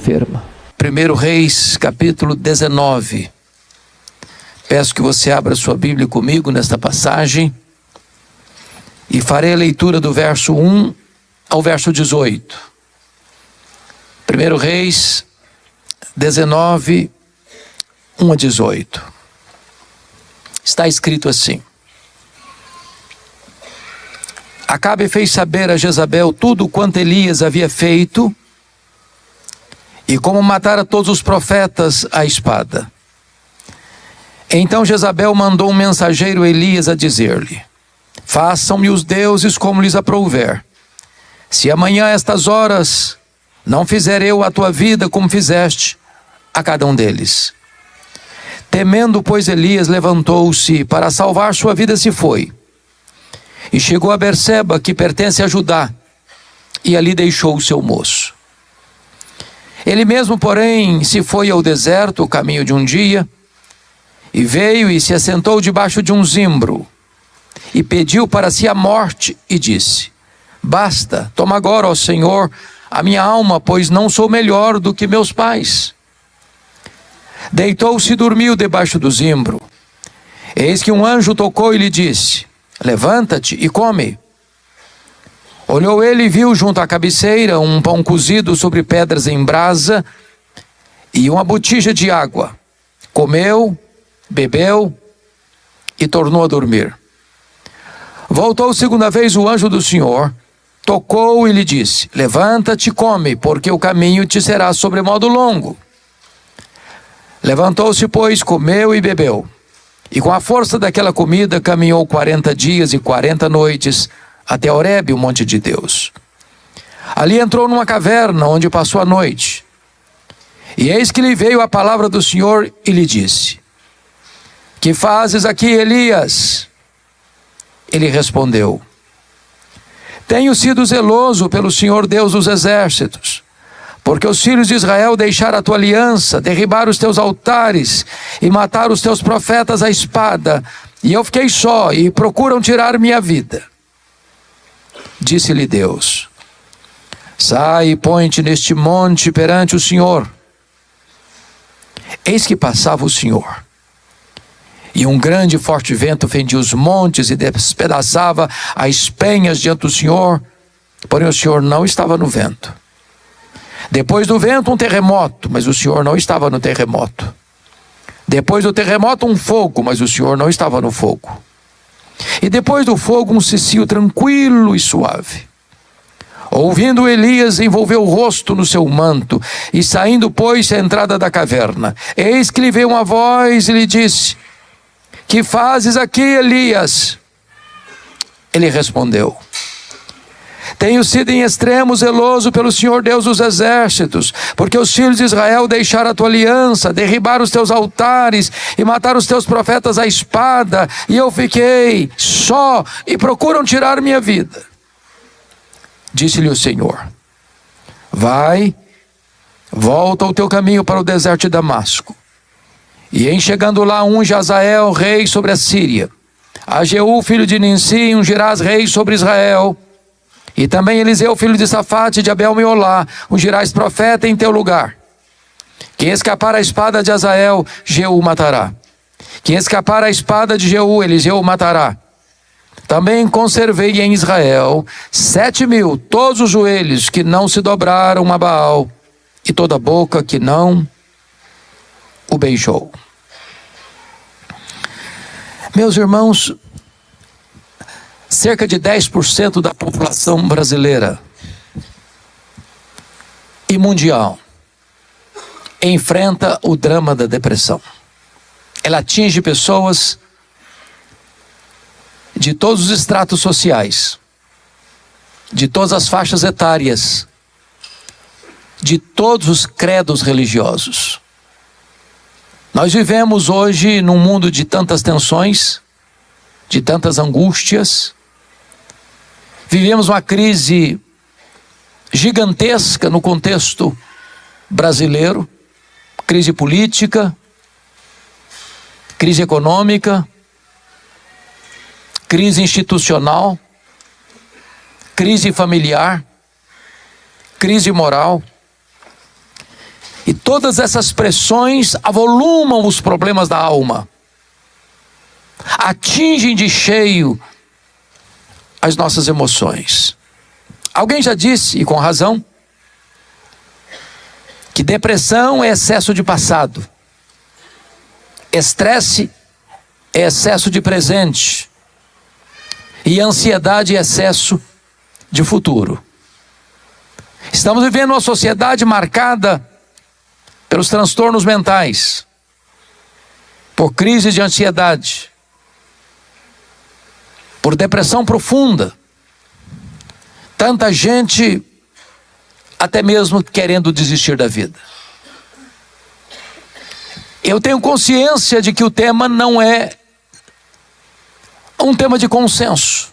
Firma. 1 Reis, capítulo 19. Peço que você abra sua Bíblia comigo nesta passagem e farei a leitura do verso 1 ao verso 18. 1 Reis 19, 1 a 18. Está escrito assim: Acabe fez saber a Jezabel tudo quanto Elias havia feito e como matara todos os profetas à espada. Então Jezabel mandou um mensageiro a Elias a dizer-lhe: Façam-me os deuses como lhes aprouver. Se amanhã a estas horas não fizer eu a tua vida como fizeste a cada um deles. Temendo, pois, Elias levantou-se para salvar sua vida, se foi. E chegou a Berseba, que pertence a Judá, e ali deixou o seu moço. Ele mesmo, porém, se foi ao deserto, o caminho de um dia, e veio e se assentou debaixo de um zimbro, e pediu para si a morte, e disse: Basta, toma agora, ó Senhor, a minha alma, pois não sou melhor do que meus pais. Deitou-se e dormiu debaixo do zimbro. Eis que um anjo tocou e lhe disse: Levanta-te e come. Olhou ele e viu junto à cabeceira um pão cozido sobre pedras em brasa e uma botija de água. Comeu, bebeu e tornou a dormir. Voltou segunda vez o anjo do Senhor, tocou e lhe disse: Levanta-te e come, porque o caminho te será sobremodo longo. Levantou-se, pois, comeu e bebeu. E com a força daquela comida caminhou 40 dias e 40 noites até Horebe, o monte de Deus. Ali entrou numa caverna onde passou a noite. E eis que lhe veio a palavra do Senhor e lhe disse: Que fazes aqui, Elias? Ele respondeu: Tenho sido zeloso pelo Senhor Deus dos exércitos, porque os filhos de Israel deixaram a tua aliança, derribaram os teus altares e mataram os teus profetas à espada, e eu fiquei só e procuram tirar minha vida. Disse-lhe Deus: Sai e põe-te neste monte perante o Senhor. Eis que passava o Senhor, e um grande e forte vento fendia os montes e despedaçava as penhas diante do Senhor, porém o Senhor não estava no vento. Depois do vento um terremoto, mas o Senhor não estava no terremoto. Depois do terremoto um fogo, mas o Senhor não estava no fogo. E depois do fogo um cicio tranquilo e suave. Ouvindo Elias, envolveu o rosto no seu manto, e saindo, pôs-se à entrada da caverna. Eis que lhe veio uma voz e lhe disse: Que fazes aqui, Elias? Ele respondeu: Tenho sido em extremo zeloso pelo Senhor Deus dos exércitos, porque os filhos de Israel deixaram a tua aliança, derribaram os teus altares e mataram os teus profetas à espada, e eu fiquei só e procuram tirar minha vida. Disse-lhe o Senhor: Vai, volta o teu caminho para o deserto de Damasco, e em chegando lá unge Azael rei sobre a Síria, a Jeú filho de Ninsi ungirás rei sobre Israel, e também Eliseu, filho de Safate, de Abel-Meolá, ungirás profeta em teu lugar. Quem escapar à espada de Azael, Jeú matará. Quem escapar à espada de Jeú, Eliseu matará. Também conservei em Israel 7.000, todos os joelhos que não se dobraram a Baal, e toda a boca que não o beijou. Meus irmãos, cerca de 10% da população brasileira e mundial enfrenta o drama da depressão. Ela atinge pessoas de todos os estratos sociais, de todas as faixas etárias, de todos os credos religiosos. Nós vivemos hoje num mundo de tantas tensões, de tantas angústias. Vivemos uma crise gigantesca no contexto brasileiro, crise política, crise econômica, crise institucional, crise familiar, crise moral. E todas essas pressões avolumam os problemas da alma, atingem de cheio as nossas emoções. Alguém já disse, e com razão, que depressão é excesso de passado, estresse é excesso de presente, e ansiedade é excesso de futuro. Estamos vivendo uma sociedade marcada pelos transtornos mentais, por crise de ansiedade, por depressão profunda. Tanta gente até mesmo querendo desistir da vida. Eu tenho consciência de que o tema não é um tema de consenso.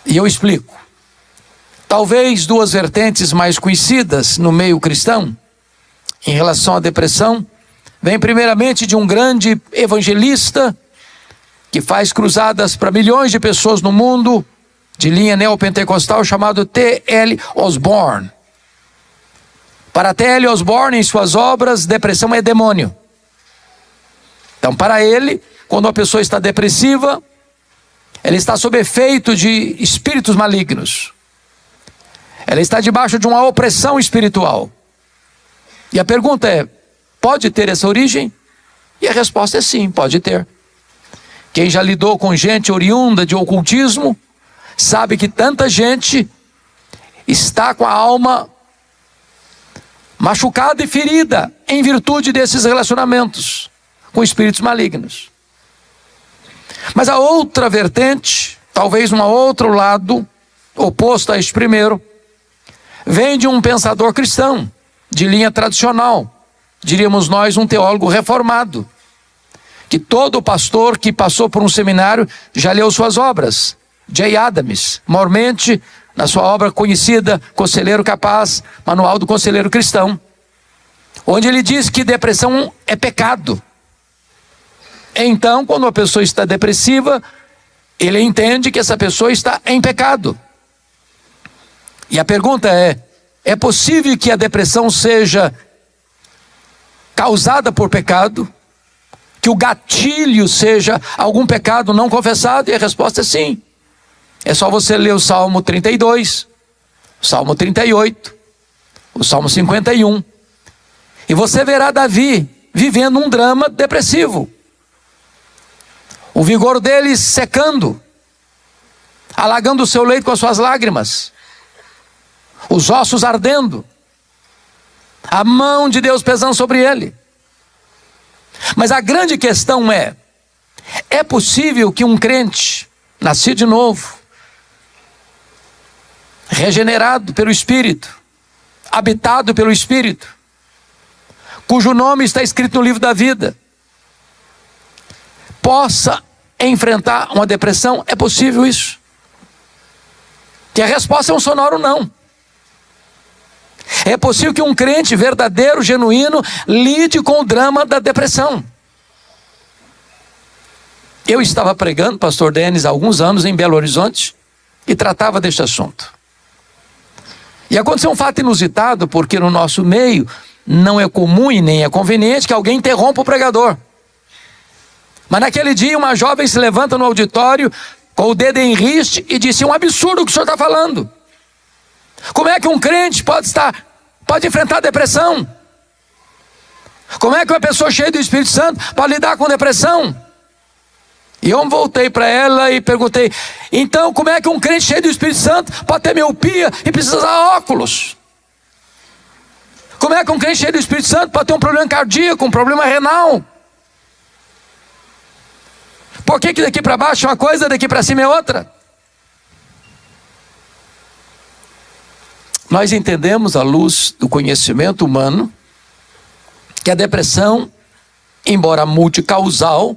E eu explico. Talvez duas vertentes mais conhecidas no meio cristão em relação à depressão vem primeiramente de um grande evangelista que faz cruzadas para milhões de pessoas no mundo, de linha neopentecostal, chamado T.L. Osborne. Para T.L. Osborne, em suas obras, depressão é demônio. Então, para ele, quando uma pessoa está depressiva, ela está sob efeito de espíritos malignos. Ela está debaixo de uma opressão espiritual. E a pergunta é, pode ter essa origem? E a resposta é sim, pode ter. Quem já lidou com gente oriunda de ocultismo, sabe que tanta gente está com a alma machucada e ferida em virtude desses relacionamentos com espíritos malignos. Mas a outra vertente, talvez um outro lado, oposto a este primeiro, vem de um pensador cristão, de linha tradicional, diríamos nós um teólogo reformado, que todo pastor que passou por um seminário já leu suas obras. Jay Adams, maiormente na sua obra conhecida, Conselheiro Capaz, Manual do Conselheiro Cristão, onde ele diz que depressão é pecado. Então, quando uma pessoa está depressiva, ele entende que essa pessoa está em pecado. E a pergunta é possível que a depressão seja causada por pecado? Que o gatilho seja algum pecado não confessado? E a resposta é sim. É só você ler o Salmo 32, o Salmo 38, o Salmo 51. E você verá Davi vivendo um drama depressivo. O vigor dele secando, alagando o seu leito com as suas lágrimas, os ossos ardendo, a mão de Deus pesando sobre ele. Mas a grande questão é possível que um crente, nascido de novo, regenerado pelo Espírito, habitado pelo Espírito, cujo nome está escrito no livro da vida, possa enfrentar uma depressão? É possível isso? Que a resposta é um sonoro não. É possível que um crente verdadeiro, genuíno, lide com o drama da depressão. Eu estava pregando, pastor Denis, há alguns anos em Belo Horizonte, e tratava deste assunto. E aconteceu um fato inusitado, porque no nosso meio não é comum e nem é conveniente que alguém interrompa o pregador. Mas naquele dia uma jovem se levanta no auditório com o dedo em riste e disse: um absurdo o que o senhor está falando. Como é que um crente pode enfrentar depressão? Como é que uma pessoa cheia do Espírito Santo pode lidar com depressão? E eu voltei para ela e perguntei: então como é que um crente cheio do Espírito Santo pode ter miopia e precisa usar óculos? Como é que um crente cheio do Espírito Santo pode ter um problema cardíaco, um problema renal? Por que daqui para baixo é uma coisa, daqui para cima é outra? Nós entendemos, à luz do conhecimento humano, que a depressão, embora multicausal,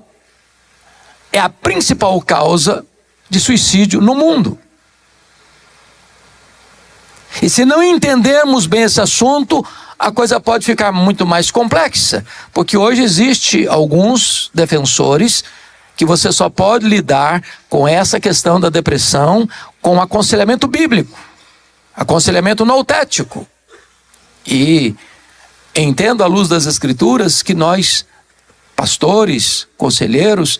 é a principal causa de suicídio no mundo. E se não entendermos bem esse assunto, a coisa pode ficar muito mais complexa, porque hoje existe alguns defensores que você só pode lidar com essa questão da depressão com aconselhamento bíblico, aconselhamento noutético. E Entendo à luz das Escrituras que nós, pastores, conselheiros,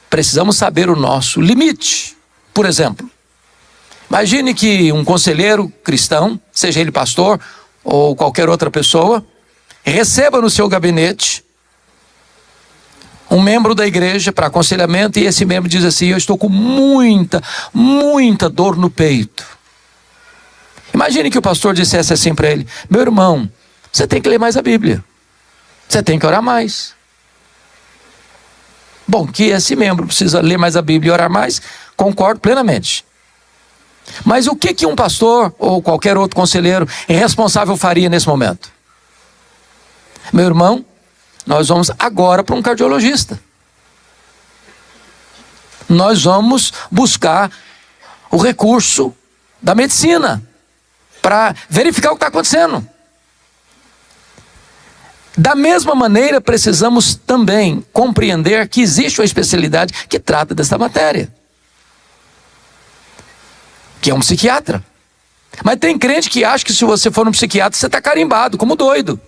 precisamos saber o nosso limite. Por exemplo, imagine que um conselheiro cristão, seja ele pastor ou qualquer outra pessoa, receba no seu gabinete um membro da igreja para aconselhamento, e esse membro diz assim: eu estou com muita dor no peito. Imagine que o pastor dissesse assim para ele: meu irmão, você tem que ler mais a Bíblia, você tem que orar mais. Bom, que esse membro precisa ler mais a Bíblia e orar mais, concordo plenamente. Mas o que um pastor ou qualquer outro conselheiro responsável faria nesse momento? Meu irmão, nós vamos agora para um cardiologista. Nós vamos buscar o recurso da medicina para verificar o que está acontecendo. Da mesma maneira, precisamos também compreender que existe uma especialidade que trata dessa matéria, que é um psiquiatra. Mas tem crente que acha que se você for um psiquiatra, você está carimbado como doido.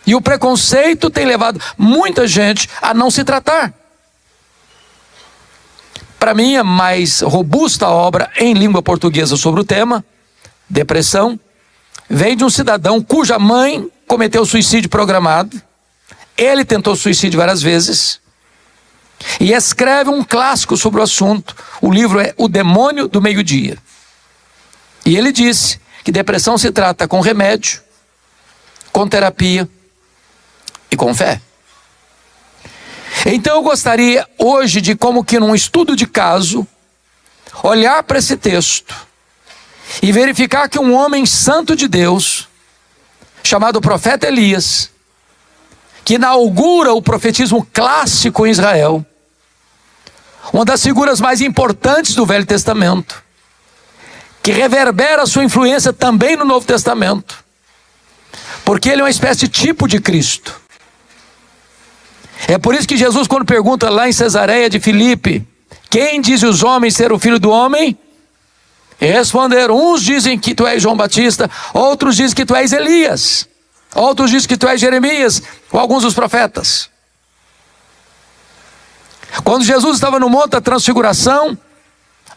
E o preconceito tem levado muita gente a não se tratar. Para mim, a mais robusta obra em língua portuguesa sobre o tema, depressão, vem de um cidadão cuja mãe cometeu suicídio programado. Ele tentou suicídio várias vezes e escreve um clássico sobre o assunto. O livro é O Demônio do Meio-Dia. E ele disse que depressão se trata com remédio, com terapia e com fé. Então eu gostaria hoje de, como que num estudo de caso, olhar para esse texto e verificar que um homem santo de Deus, chamado profeta Elias, que inaugura o profetismo clássico em Israel, uma das figuras mais importantes do Velho Testamento, que reverbera sua influência também no Novo Testamento, porque ele é uma espécie de tipo de Cristo. É por isso que Jesus, quando pergunta lá em Cesareia de Filipe: quem diz os homens ser o filho do homem? Responderam: uns dizem que tu és João Batista, outros dizem que tu és Elias, outros dizem que tu és Jeremias, ou alguns dos profetas. Quando Jesus estava no Monte da Transfiguração,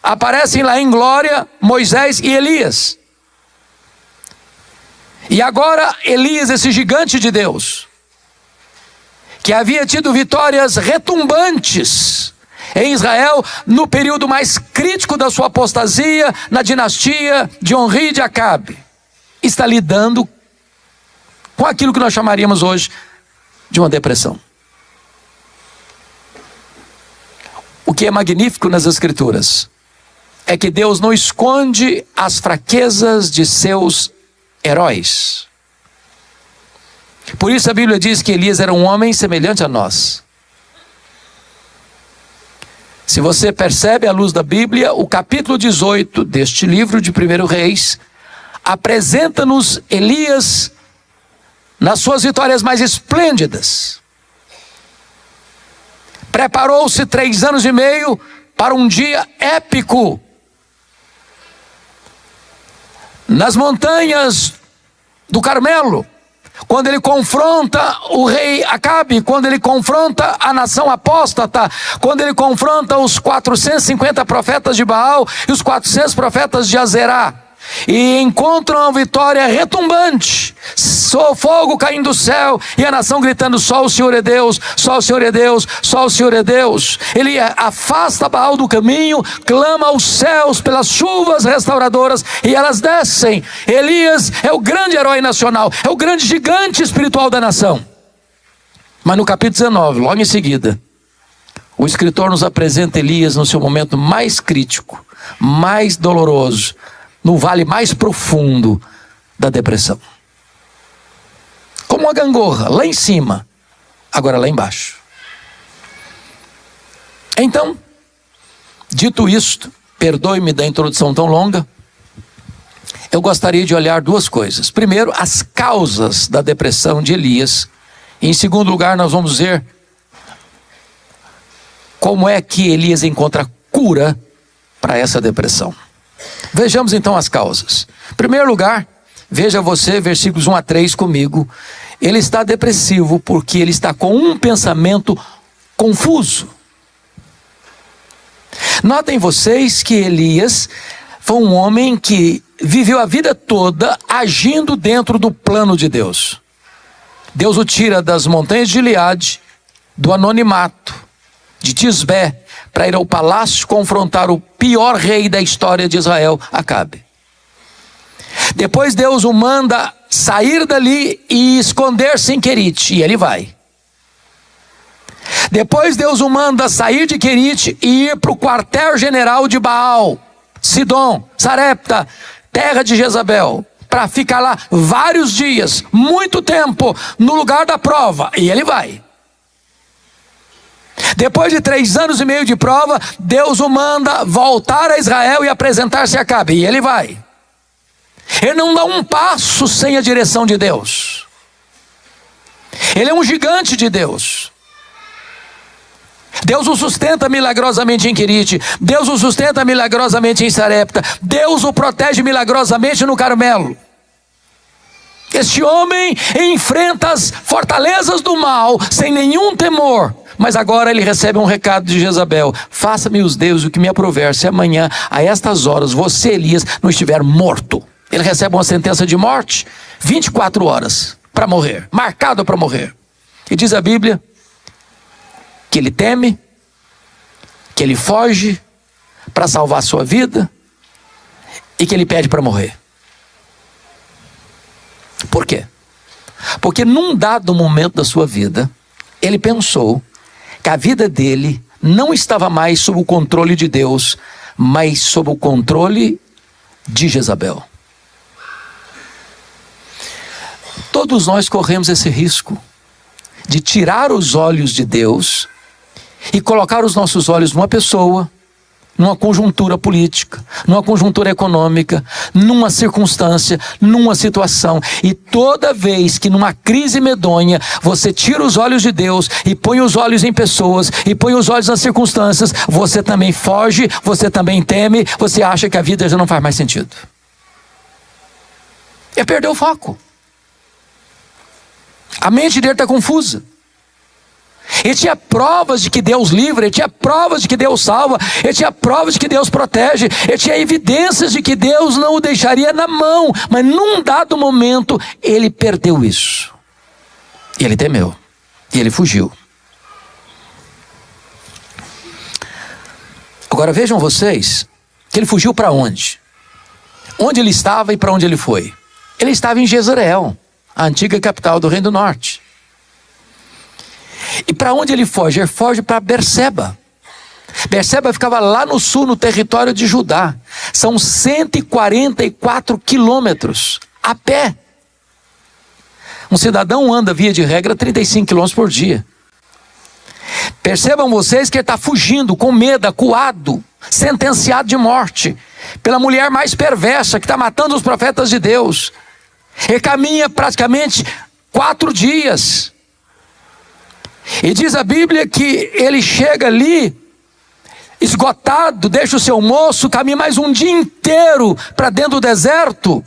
aparecem lá em glória Moisés e Elias. E agora Elias, esse gigante de Deus, que havia tido vitórias retumbantes em Israel no período mais crítico da sua apostasia, na dinastia de Onri e de Acabe, está lidando com aquilo que nós chamaríamos hoje de uma depressão. O que é magnífico nas Escrituras é que Deus não esconde as fraquezas de seus heróis. Por isso a Bíblia diz que Elias era um homem semelhante a nós. Se você percebe à luz da Bíblia, o capítulo 18 deste livro de 1 Reis apresenta-nos Elias nas suas vitórias mais esplêndidas. Preparou-se 3 anos e meio para um dia épico nas montanhas do Carmelo, quando ele confronta o rei Acabe, quando ele confronta a nação apóstata, quando ele confronta os 450 profetas de Baal e os 400 profetas de Azerá, e encontram uma vitória retumbante, só fogo caindo do céu e a nação gritando: só o Senhor é Deus, só o Senhor é Deus, só o Senhor é Deus. Ele afasta Baal do caminho, clama aos céus pelas chuvas restauradoras e elas descem. Elias é o grande herói nacional, é o grande gigante espiritual da nação. Mas no capítulo 19, logo em seguida, o escritor nos apresenta Elias no seu momento mais crítico, mais doloroso, no vale mais profundo da depressão. Como uma gangorra, lá em cima, agora lá embaixo. Então, dito isto, perdoe-me da introdução tão longa, eu gostaria de olhar 2 coisas. Primeiro, as causas da depressão de Elias. E em segundo lugar, nós vamos ver como é que Elias encontra cura para essa depressão. Vejamos então as causas. Em primeiro lugar, Veja você, versículos 1 a 3 comigo. Ele está depressivo porque ele está com um pensamento confuso. Notem vocês que Elias foi um homem que viveu a vida toda agindo dentro do plano de Deus. Deus o tira das montanhas de Gileade, do anonimato, de Tisbé, para ir ao palácio confrontar o pior rei da história de Israel, Acabe. Depois Deus o manda sair dali e esconder-se em Querite, e ele vai. Depois Deus o manda sair de Querite e ir para o quartel-general de Baal, Sidom, Sarepta, terra de Jezabel, para ficar lá vários dias, muito tempo, no lugar da prova, e ele vai. Depois de 3 anos e meio de prova, Deus o manda voltar a Israel e apresentar-se a Acabe, e ele vai. Ele não dá um passo sem a direção de Deus. Ele é um gigante de Deus. Deus o sustenta milagrosamente em Querite. Deus o sustenta milagrosamente em Sarepta. Deus o protege milagrosamente no Carmelo. Este homem enfrenta as fortalezas do mal sem nenhum temor. Mas agora ele recebe um recado de Jezabel: faça-me os deuses o que me aprover, se amanhã a estas horas você, Elias, não estiver morto. Ele recebe uma sentença de morte, 24 horas para morrer, marcado para morrer. E diz a Bíblia que ele teme, que ele foge para salvar a sua vida e que ele pede para morrer. Por quê? Porque num dado momento da sua vida, ele pensou que a vida dele não estava mais sob o controle de Deus, mas sob o controle de Jezabel. Todos nós corremos esse risco de tirar os olhos de Deus e colocar os nossos olhos numa pessoa, numa conjuntura política, numa conjuntura econômica, numa circunstância, numa situação. E toda vez que numa crise medonha você tira os olhos de Deus e põe os olhos em pessoas e põe os olhos nas circunstâncias, você também foge, você também teme, você acha que a vida já não faz mais sentido. É perder o foco. A mente dele está confusa. Ele tinha provas de que Deus livra, ele tinha provas de que Deus salva, ele tinha provas de que Deus protege, ele tinha evidências de que Deus não o deixaria na mão, mas num dado momento ele perdeu isso. E ele temeu, e ele fugiu. Agora vejam vocês, que ele fugiu para onde? Onde ele estava e para onde ele foi? Ele estava em Jezreel, a antiga capital do Reino do Norte. E para onde ele foge? Ele foge para Berseba. Berseba ficava lá no sul, no território de Judá. São 144 quilômetros a pé. Um cidadão anda, via de regra, 35 quilômetros por dia. Percebam vocês que ele está fugindo com medo, acuado, sentenciado de morte pela mulher mais perversa que está matando os profetas de Deus. Ele caminha praticamente 4 dias. E diz a Bíblia que ele chega ali, esgotado, deixa o seu moço, caminha mais um dia inteiro para dentro do deserto,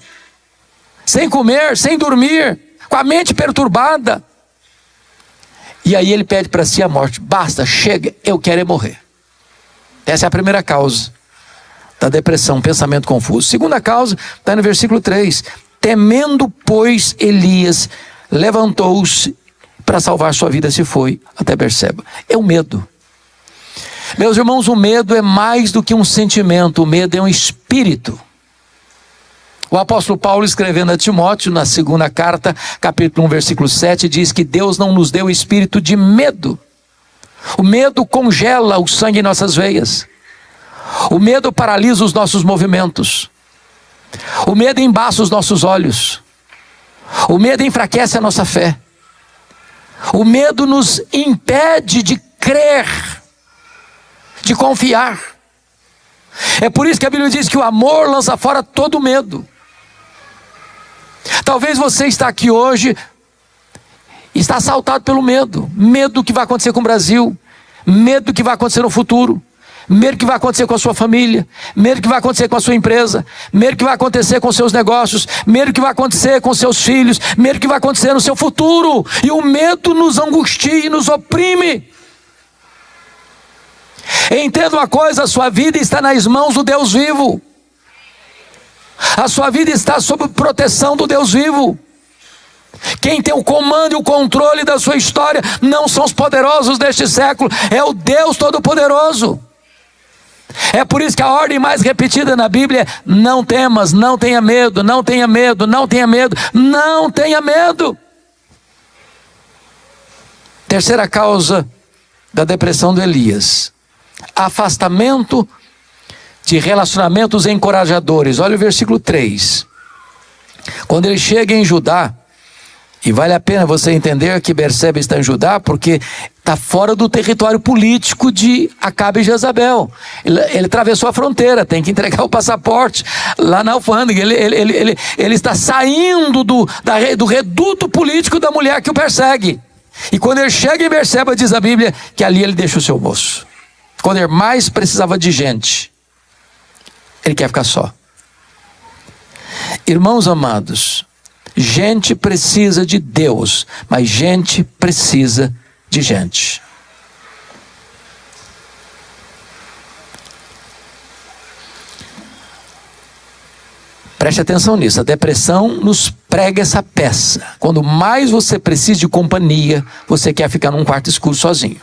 sem comer, sem dormir, com a mente perturbada. E aí ele pede para si a morte: basta, chega, eu quero é morrer. Essa é a primeira causa da depressão, pensamento confuso. Segunda causa está no versículo 3. Temendo, pois, Elias levantou-se para salvar sua vida, se foi até Berseba. É o medo. Meus irmãos, o medo é mais do que um sentimento, o medo é um espírito. O apóstolo Paulo, escrevendo a Timóteo, na segunda carta, capítulo 1, versículo 7, diz que Deus não nos deu espírito de medo. O medo congela o sangue em nossas veias. O medo paralisa os nossos movimentos. O medo embaça os nossos olhos. O medo enfraquece a nossa fé. O medo nos impede de crer, de confiar. É por isso que a Bíblia diz que o amor lança fora todo medo. Talvez você está aqui hoje e está assaltado pelo medo. Medo do que vai acontecer com o Brasil. Medo do que vai acontecer no futuro. medo que vai acontecer com a sua família, medo que vai acontecer com a sua empresa, medo que vai acontecer com seus negócios, medo que vai acontecer com seus filhos, medo que vai acontecer no seu futuro. E o medo nos angustia e nos oprime. Entenda uma coisa, a sua vida está nas mãos do Deus vivo. A sua vida está sob proteção do Deus vivo. Quem tem o comando e o controle da sua história não são os poderosos deste século, é o Deus Todo-Poderoso. É por isso que a ordem mais repetida na Bíblia é: não temas, não tenha medo, não tenha medo, não tenha medo, não tenha medo. Terceira causa da depressão do Elias: afastamento de relacionamentos encorajadores. Olha o versículo 3. Quando ele chega em Judá, e vale a pena você entender que Berseba está em Judá, porque está fora do território político de Acabe e Jezabel. Ele atravessou a fronteira, tem que entregar o passaporte lá na alfândega. Ele está saindo do reduto político da mulher que o persegue. E quando ele chega em Berseba, diz a Bíblia que ali ele deixa o seu moço. Quando ele mais precisava de gente, ele quer ficar só. Irmãos amados, gente precisa de Deus, mas gente precisa de gente. Preste atenção nisso, a depressão nos prega essa peça. Quando mais você precisa de companhia, você quer ficar num quarto escuro sozinho.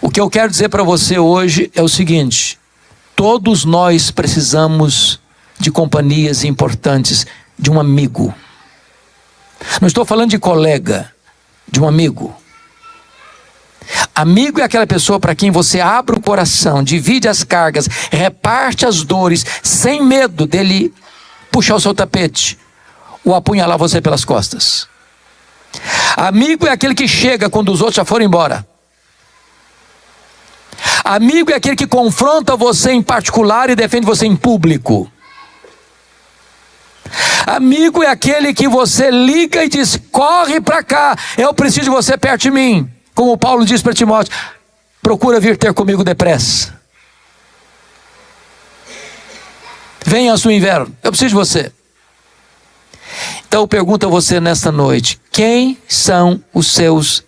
O que eu quero dizer para você hoje é o seguinte: todos nós precisamos de companhias importantes, de um amigo. Não estou falando de colega, de um amigo. Amigo é aquela pessoa para quem você abre o coração, divide as cargas, reparte as dores, sem medo dele puxar o seu tapete ou apunhalar você pelas costas. Amigo é aquele que chega quando os outros já foram embora. Amigo é aquele que confronta você em particular e defende você em público. Amigo é aquele que você liga e diz: corre para cá, eu preciso de você perto de mim. Como Paulo diz para Timóteo: procura vir ter comigo depressa. Venha a sua inverno, eu preciso de você. Então eu pergunto a você nesta noite: quem são os seus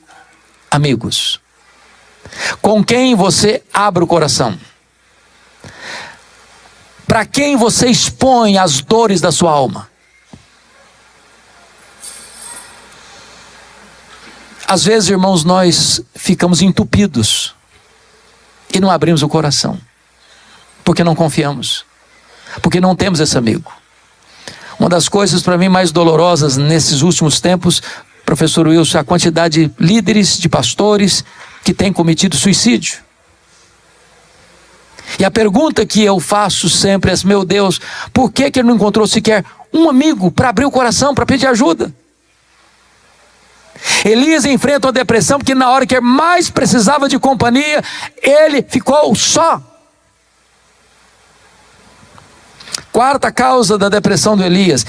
amigos? Com quem você abre o coração? Para quem você expõe as dores da sua alma? Às vezes, irmãos, nós ficamos entupidos e não abrimos o coração, porque não confiamos, porque não temos esse amigo. Uma das coisas para mim mais dolorosas nesses últimos tempos, professor Wilson, é a quantidade de líderes, de pastores que têm cometido suicídio. E a pergunta que eu faço sempre é: meu Deus, por que ele não encontrou sequer um amigo para abrir o coração, para pedir ajuda? Elias enfrenta uma depressão porque na hora que ele mais precisava de companhia, ele ficou só. Quarta causa da depressão do Elias: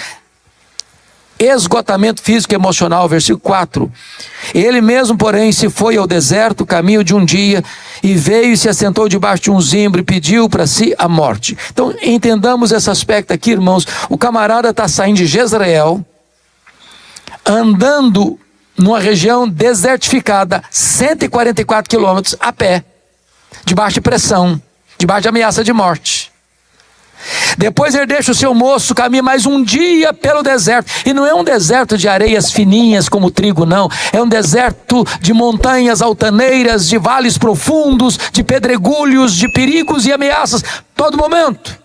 esgotamento físico e emocional. Versículo 4. Ele mesmo, porém, se foi ao deserto, caminho de um dia, e veio e se assentou debaixo de um zimbro e pediu para si a morte. Então entendamos esse aspecto aqui, irmãos. O camarada está saindo de Jezreel, andando numa região desertificada, 144 quilômetros a pé, debaixo de pressão, debaixo de ameaça de morte. Depois ele deixa o seu moço, caminha mais um dia pelo deserto. E não é um deserto de areias fininhas como o trigo, não. É um deserto de montanhas altaneiras, de vales profundos, de pedregulhos, de perigos e ameaças, todo momento.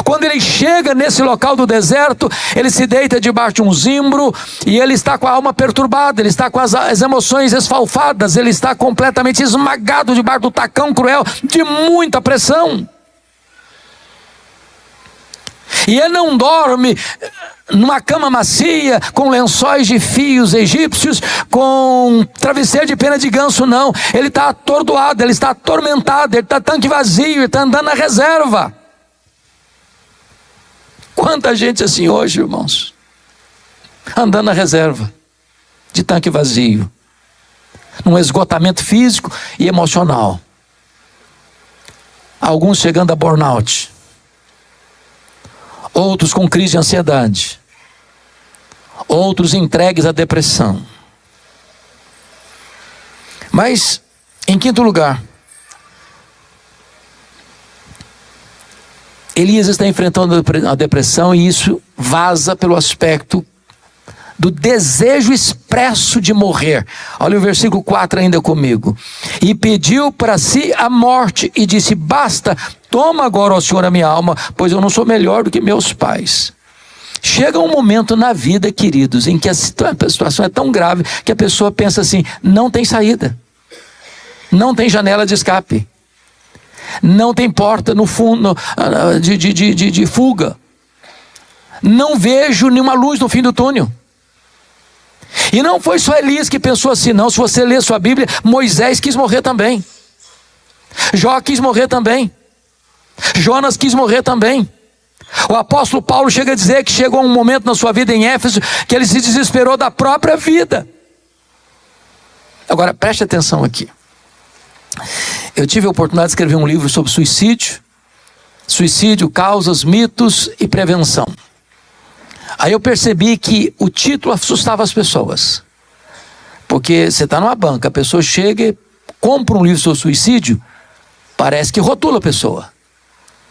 Quando ele chega nesse local do deserto, ele se deita debaixo de um zimbro e ele está com a alma perturbada, ele está com as emoções esfalfadas, ele está completamente esmagado debaixo do tacão cruel de muita pressão. E ele não dorme numa cama macia, com lençóis de fios egípcios, com travesseiro de pena de ganso, não. Ele está atordoado, ele está atormentado, ele está tanque vazio, ele está andando na reserva. Quanta gente assim hoje, irmãos, andando na reserva, de tanque vazio. num esgotamento físico e emocional. Alguns chegando a burnout, outros com crise de ansiedade, outros entregues à depressão. Mas, em quinto lugar, Elias está enfrentando a depressão, e isso vaza pelo aspecto do desejo expresso de morrer. Olha o versículo 4 ainda comigo. E pediu para si a morte e disse: basta, toma agora, ó Senhor, a minha alma, pois eu não sou melhor do que meus pais. Chega um momento na vida, queridos, em que a situação é tão grave que a pessoa pensa assim: não tem saída, não tem janela de escape, não tem porta no fundo de fuga, não vejo nenhuma luz no fim do túnel. E não foi só Elias que pensou assim, não. Se você ler sua Bíblia, Moisés quis morrer também, Jó quis morrer também, Jonas quis morrer também. O apóstolo Paulo chega a dizer que chegou um momento na sua vida em Éfeso que ele se desesperou da própria vida. Agora preste atenção aqui. Eu tive a oportunidade de escrever um livro sobre suicídio, causas, mitos e prevenção. Aí eu percebi que o título assustava as pessoas, porque você está numa banca, a pessoa chega e compra um livro sobre suicídio, parece que rotula a pessoa.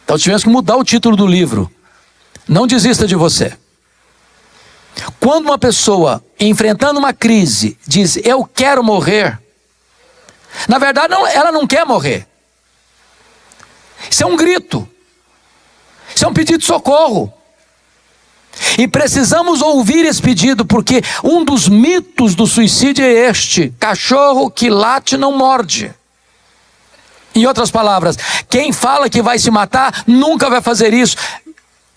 Então tivemos que mudar o título do livro. Não desista de você. Quando uma pessoa, enfrentando uma crise, diz: eu quero morrer, na verdade ela não quer morrer. Isso é um grito, isso é um pedido de socorro. E precisamos ouvir esse pedido, porque um dos mitos do suicídio é este: cachorro que late não morde. Em outras palavras, quem fala que vai se matar nunca vai fazer isso.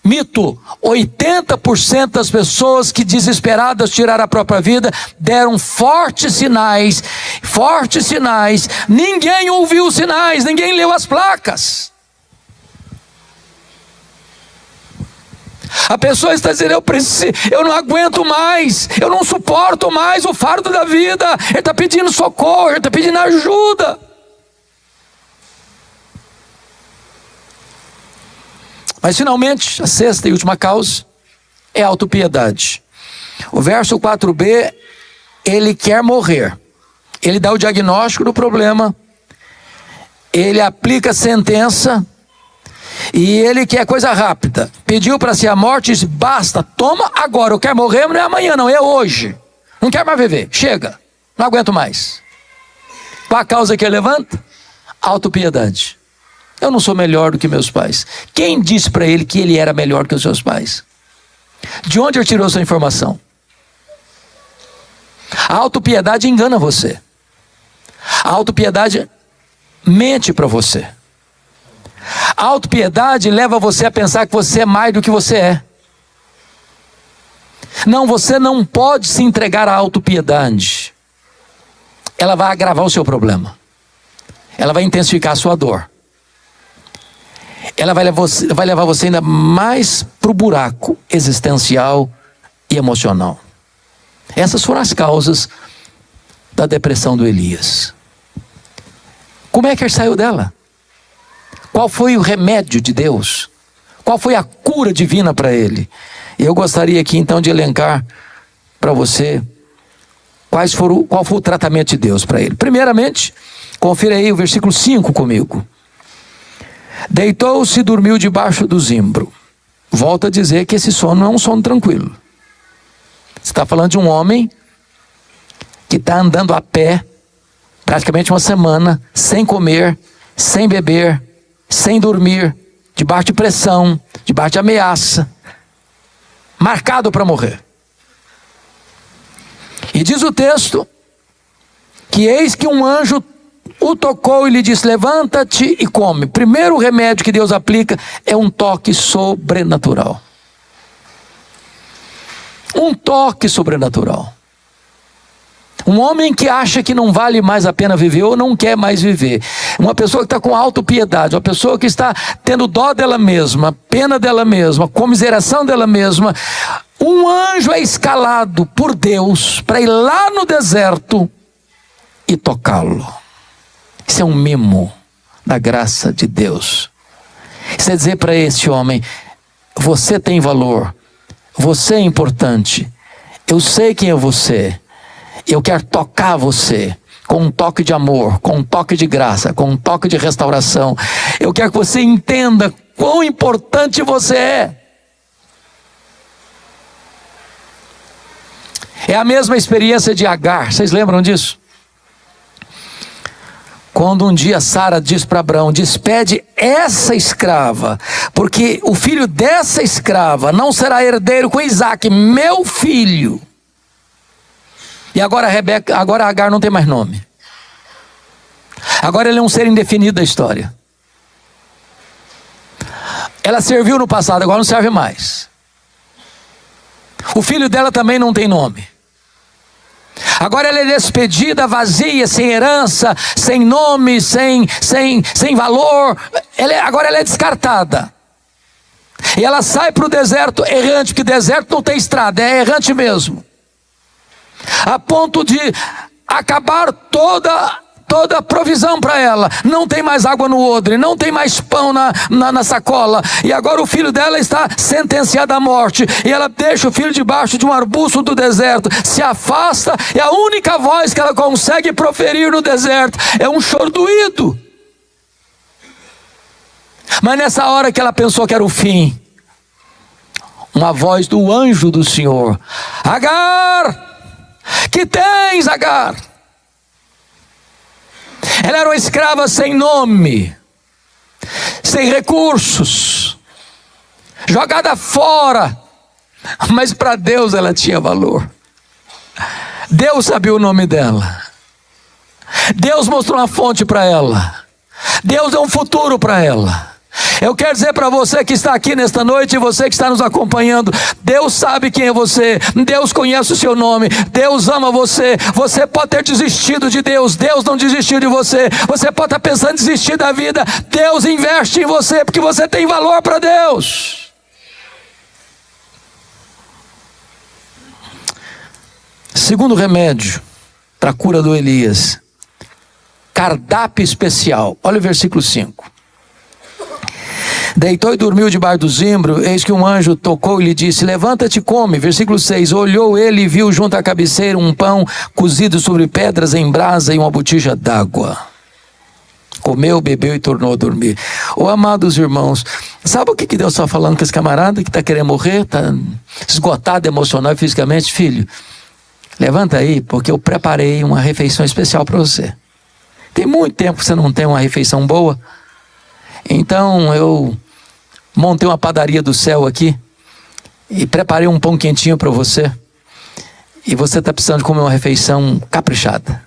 Mito: 80% das pessoas que desesperadas tiraram a própria vida deram fortes sinais. Ninguém ouviu os sinais, ninguém leu as placas. A pessoa está dizendo: eu não aguento mais, eu não suporto mais o fardo da vida. Ele está pedindo socorro, ele está pedindo ajuda. Mas finalmente, a sexta e última causa é a autopiedade. O verso 4b, ele quer morrer. Ele dá o diagnóstico do problema, ele aplica a sentença, e ele quer coisa rápida. Pediu para si a morte e disse: basta, toma agora, eu quero morrer, não é amanhã não, é hoje. Não quero mais viver, chega, não aguento mais. Qual a causa que ele levanta? Autopiedade. Eu não sou melhor do que meus pais. Quem disse para ele que ele era melhor que os seus pais? De onde ele tirou essa informação? A autopiedade engana você. A autopiedade mente para você. A autopiedade leva você a pensar que você é mais do que você é. Não, você não pode se entregar à autopiedade. Ela vai agravar o seu problema. Ela vai intensificar a sua dor. Ela vai levar você ainda mais para o buraco existencial e emocional. Essas foram as causas da depressão do Elias. Como é que ele saiu dela? Qual foi o remédio de Deus? Qual foi a cura divina para ele? E eu gostaria aqui então de elencar para você qual foi o tratamento de Deus para ele. Primeiramente, confira aí o versículo 5 comigo. Deitou-se e dormiu debaixo do zimbro. Volto a dizer que esse sono não é um sono tranquilo. Você está falando de um homem que está andando a pé praticamente uma semana, sem comer, sem beber, sem dormir, debaixo de pressão, debaixo de ameaça, marcado para morrer. E diz o texto que eis que um anjo o tocou e lhe disse: levanta-te e come. Primeiro remédio que Deus aplica é um toque sobrenatural. Um toque sobrenatural. Um homem que acha que não vale mais a pena viver ou não quer mais viver. Uma pessoa que está com autopiedade, uma pessoa que está tendo dó dela mesma, pena dela mesma, comiseração dela mesma. Um anjo é escalado por Deus para ir lá no deserto e tocá-lo. Isso é um mimo da graça de Deus. Isso é dizer para esse homem: você tem valor, você é importante, eu sei quem é você, eu quero tocar você com um toque de amor, com um toque de graça, com um toque de restauração. Eu quero que você entenda quão importante você é. É a mesma experiência de Agar, vocês lembram disso? Quando um dia Sara diz para Abraão: despede essa escrava, porque o filho dessa escrava não será herdeiro com Isaac, meu filho. E agora Agar não tem mais nome. Agora ele é um ser indefinido da história. Ela serviu no passado, agora não serve mais. O filho dela também não tem nome. Agora ela é despedida, vazia, sem herança, sem nome, sem valor. Agora ela é descartada. E ela sai para o deserto errante, porque deserto não tem estrada, é errante mesmo. A ponto de acabar toda a provisão para ela. Não tem mais água no odre, não tem mais pão na sacola. E agora o filho dela está sentenciado à morte. E ela deixa o filho debaixo de um arbusto do deserto, se afasta, e a única voz que ela consegue proferir no deserto é um choro doído. Mas nessa hora que ela pensou que era o fim, uma voz do anjo do Senhor: Agar, que tens, Agar? Ela era uma escrava sem nome, sem recursos, jogada fora, mas para Deus ela tinha valor. Deus sabia o nome dela, Deus mostrou uma fonte para ela, Deus deu um futuro para ela. Eu quero dizer para você que está aqui nesta noite, e você que está nos acompanhando: Deus sabe quem é você, Deus conhece o seu nome, Deus ama você. Você pode ter desistido de Deus, Deus não desistiu de você. Você pode estar pensando em desistir da vida, Deus investe em você, porque você tem valor para Deus. Segundo remédio para a cura do Elias: cardápio especial. Olha o versículo 5. Deitou e dormiu debaixo do zimbro, eis que um anjo tocou e lhe disse: levanta-te e come. Versículo 6. Olhou ele e viu junto à cabeceira um pão cozido sobre pedras em brasa e uma botija d'água. Comeu, bebeu e tornou a dormir. Amados irmãos, sabe o que Deus está falando com esse camarada que está querendo morrer, está esgotado emocional e fisicamente? Filho, levanta aí, porque eu preparei uma refeição especial para você. Tem muito tempo que você não tem uma refeição boa. Então eu montei uma padaria do céu aqui e preparei um pão quentinho para você. E você está precisando de comer uma refeição caprichada.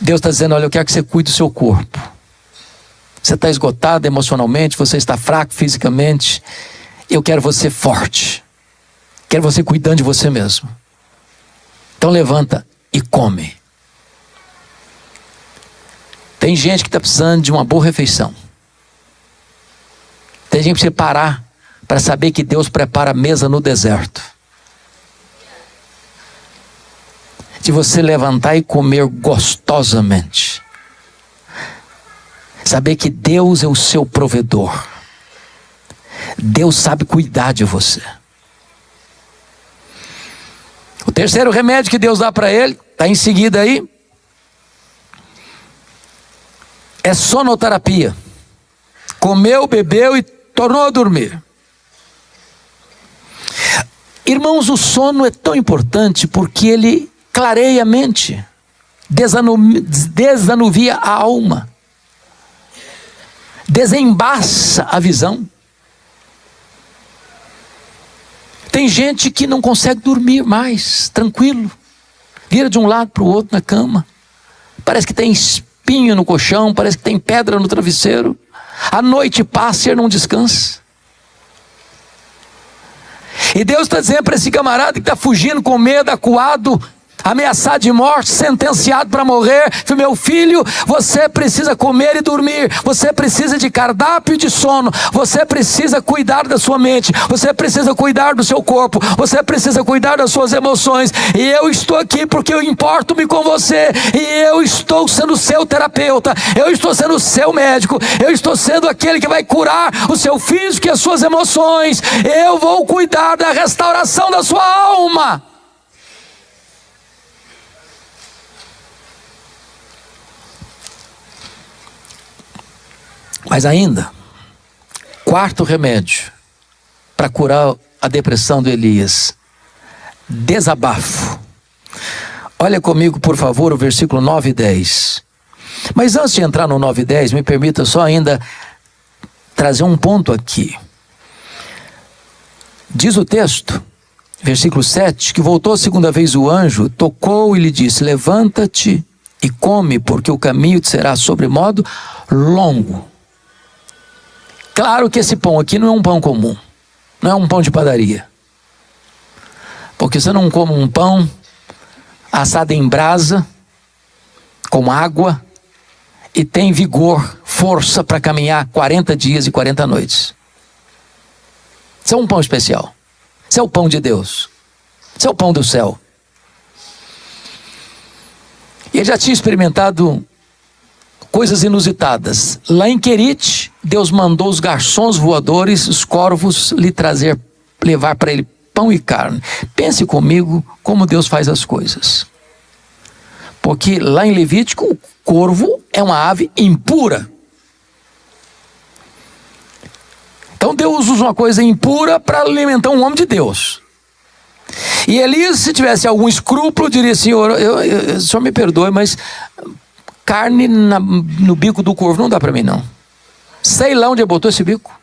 Deus está dizendo: olha, eu quero que você cuide do seu corpo. Você está esgotado emocionalmente, você está fraco fisicamente. Eu quero você forte. Quero você cuidando de você mesmo. Então levanta e come. Tem gente que está precisando de uma boa refeição. Tem gente que precisa parar para saber que Deus prepara a mesa no deserto. De você levantar e comer gostosamente. Saber que Deus é o seu provedor. Deus sabe cuidar de você. O terceiro remédio que Deus dá para ele, está em seguida aí, é sonoterapia. Comeu, bebeu e tornou a dormir. Irmãos, o sono é tão importante porque ele clareia a mente, desanuvia a alma, desembaça a visão. Tem gente que não consegue dormir mais tranquilo, vira de um lado para o outro na cama, parece que tem espinho no colchão, parece que tem pedra no travesseiro. A noite passa e ele não descansa. E Deus está dizendo para esse camarada que está fugindo com medo, acuado: ameaçado de morte, sentenciado para morrer. Meu filho, você precisa comer e dormir, você precisa de cardápio e de sono, você precisa cuidar da sua mente, você precisa cuidar do seu corpo, você precisa cuidar das suas emoções, e eu estou aqui porque eu importo-me com você, e eu estou sendo seu terapeuta, eu estou sendo seu médico, eu estou sendo aquele que vai curar o seu físico e as suas emoções, eu vou cuidar da restauração da sua alma. Mas ainda, quarto remédio para curar a depressão do Elias: desabafo. Olha comigo, por favor, o versículo 9 e 10. Mas antes de entrar no 9 e 10, me permita só ainda trazer um ponto aqui. Diz o texto, versículo 7, que voltou a segunda vez o anjo, tocou e lhe disse: levanta-te e come, porque o caminho te será sobremodo longo. Claro que esse pão aqui não é um pão comum, não é um pão de padaria, porque você não come um pão assado em brasa, com água, e tem vigor, força para caminhar 40 dias e 40 noites. Isso é um pão especial, isso é o pão de Deus, isso é o pão do céu. E ele já tinha experimentado coisas inusitadas. Lá em Querite, Deus mandou os garçons voadores, os corvos, levar para ele pão e carne. Pense comigo como Deus faz as coisas. Porque lá em Levítico, o corvo é uma ave impura. Então Deus usa uma coisa impura para alimentar um homem de Deus. E Elias, se tivesse algum escrúpulo, diria: Senhor, o senhor me perdoe, mas carne no bico do corvo não dá para mim não. Sei lá onde ele botou esse bico.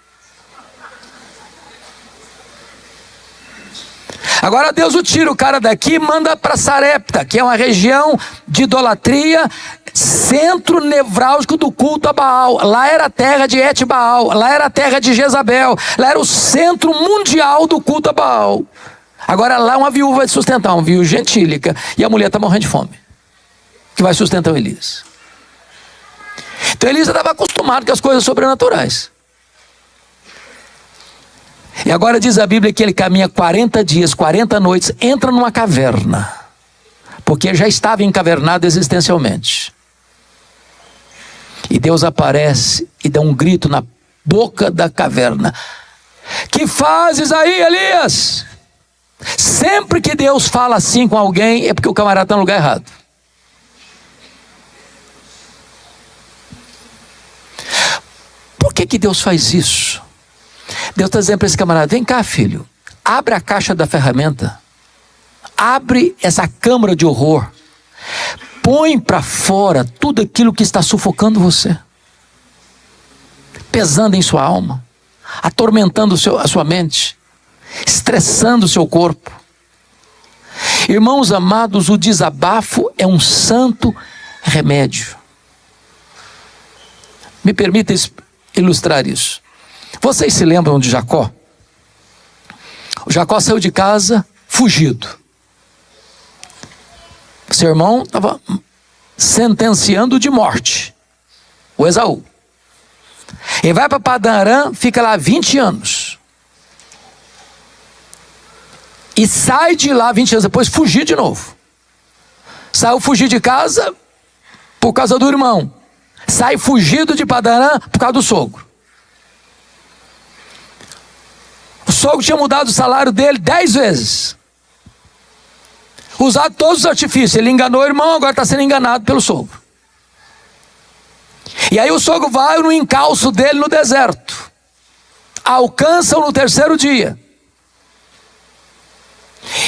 Agora Deus o tira o cara daqui e manda para Sarepta, que é uma região de idolatria, centro nevrálgico do culto a Baal. Lá era a terra de Et-Baal, lá era a terra de Jezabel, lá era o centro mundial do culto a Baal. Agora lá uma viúva vai sustentar, uma viúva gentílica, e a mulher está morrendo de fome, que vai sustentar o Elias. Então Elias estava acostumado com as coisas sobrenaturais. E agora diz a Bíblia que ele caminha 40 dias, 40 noites, entra numa caverna, porque ele já estava encavernado existencialmente. E Deus aparece e dá um grito na boca da caverna: que fazes aí, Elias? Sempre que Deus fala assim com alguém, é porque o camarada está no lugar errado. Por que Deus faz isso? Deus está dizendo para esse camarada: vem cá, filho, abre a caixa da ferramenta, abre essa câmara de horror, põe para fora tudo aquilo que está sufocando você, pesando em sua alma, atormentando a sua mente, estressando o seu corpo. Irmãos amados, o desabafo é um santo remédio. Me permita ilustrar isso. Vocês se lembram de Jacó? O Jacó saiu de casa fugido. Seu irmão estava sentenciando de morte o Esaú. Ele vai para Padã Arã, fica lá 20 anos. E sai de lá 20 anos depois, fugir de novo. Saiu fugir de casa por causa do irmão. Sai fugido de Padã Arã por causa do sogro. O sogro tinha mudado o salário dele 10 vezes. Usado todos os artifícios. Ele enganou o irmão, agora está sendo enganado pelo sogro. E aí o sogro vai no encalço dele no deserto. Alcança-o no terceiro dia.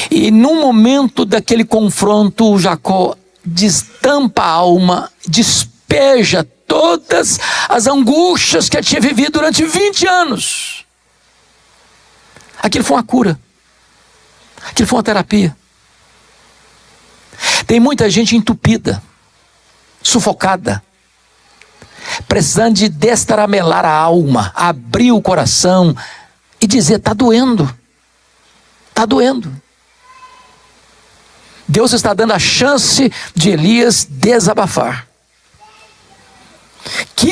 E num momento daquele confronto, o Jacó destampa a alma, despeja todas as angústias que ele tinha vivido durante 20 anos. Aquilo foi uma cura. Aquilo foi uma terapia. Tem muita gente entupida, sufocada, precisando de destramelar a alma, abrir o coração e dizer: está doendo. Está doendo. Deus está dando a chance de Elias desabafar. Que